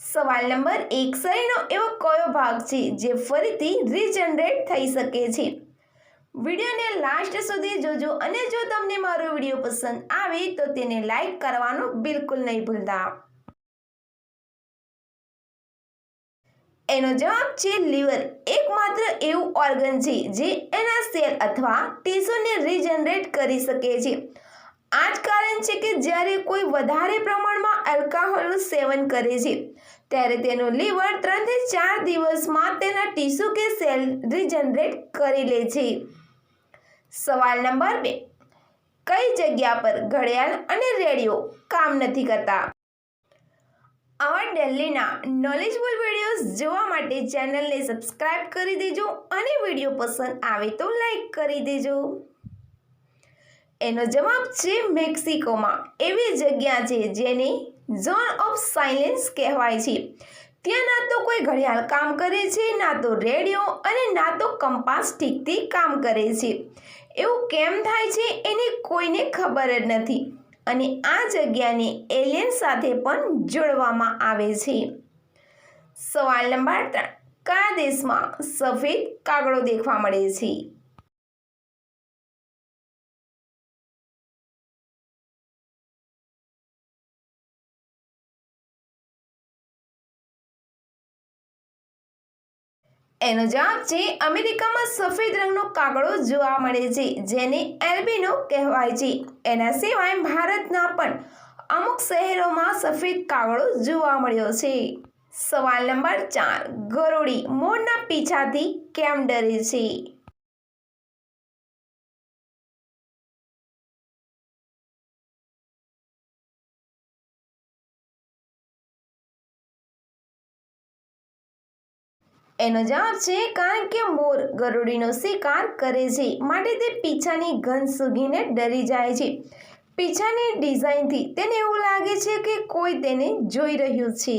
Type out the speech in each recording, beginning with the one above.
સવાલ નંબર 1, શરીરનો એવો કયો ભાગ છે જે ફરીથી રીજનરેટ થઈ શકે છે? વિડીયોને લાસ્ટ સુધી જોજો અને જો તમને મારો વિડીયો પસંદ આવે તો તેને લાઈક કરવાનું બિલકુલ નહીં ભૂલતા. એનો જવાબ છે લીવર. એકમાત્ર એવું ઓર્ગન છે જે એના સેલ અથવા ટીસ્યુને રીજનરેટ કરી શકે છે. આ જ કારણ છે કે જ્યારે કોઈ વધારે પ્રમાણમાં આલ્કોહોલનું સેવન કરે છે ત્યારે તેનું લીવર 3 થી 4 દિવસમાં તેના ટીસ્યુ કે સેલ રીજનરેટ કરી લે છે. સવાલ નંબર 2, કઈ જગ્યા પર ઘડિયાળ અને રેડિયો કામ નથી કરતા? આવા ડેલીના નોલેજફુલ વિડીયોઝ જોવા માટે ચેનલને સબસ્ક્રાઇબ કરી દેજો અને વિડીયો પસંદ આવે તો લાઈક કરી દેજો. એનો જવાબ છે મેક્સિકોમાં. એવી જગ્યા છે જેને ઝોન ઓફ સાયલેન્સ કહેવાય છે. ત્યાં ના તો કોઈ ઘડિયાળ કામ કરે છે, ના તો રેડિયો અને ના તો કંપાસ ઠીકથી કામ કરે છે. એવું કેમ થાય છે એની કોઈને ખબર જ નથી અને આ જગ્યાને એલિયન સાથે પણ જોડવામાં આવે છે. સવાલ નંબર 3, કયા દેશમાં સફેદ કાગડો દેખવા મળે છે? એનો જવાબ છે અમેરિકામાં સફેદ રંગનો કાગડો જોવા મળે છે જેને એલ્બિનો કહેવાય છે. એના સિવાય ભારતના પણ અમુક શહેરોમાં સફેદ કાગડો જોવા મળ્યો છે. સવાલ નંબર 4, ગરોળી મોરના પીછાથી કેમ ડરે છે? એનો જવાબ છે કારણ કે મોર ગરોળીનો શિકાર કરે છે માટે તે પીછાની ગંધ સૂંઘીને ડરી જાય છે. પીછાની ડિઝાઇનથી તેને એવું લાગે છે કે કોઈ તેને જોઈ રહ્યું છે.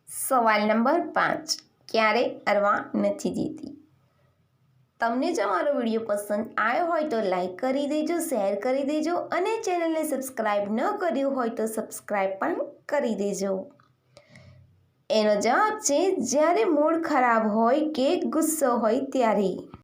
સવાલ નંબર 5, ક્યારે અરવા નથી દેતી? તમને જો મારો વિડીયો પસંદ આવ્યો હોય તો લાઈક કરી દેજો, શેર કરી દેજો અને ચેનલને સબસ્ક્રાઈબ ન કર્યું હોય તો સબસ્ક્રાઈબ પણ કરી દેજો. એનો જવાબ છે જ્યારે મૂડ ખરાબ હોય કે ગુસ્સો હોય ત્યારે.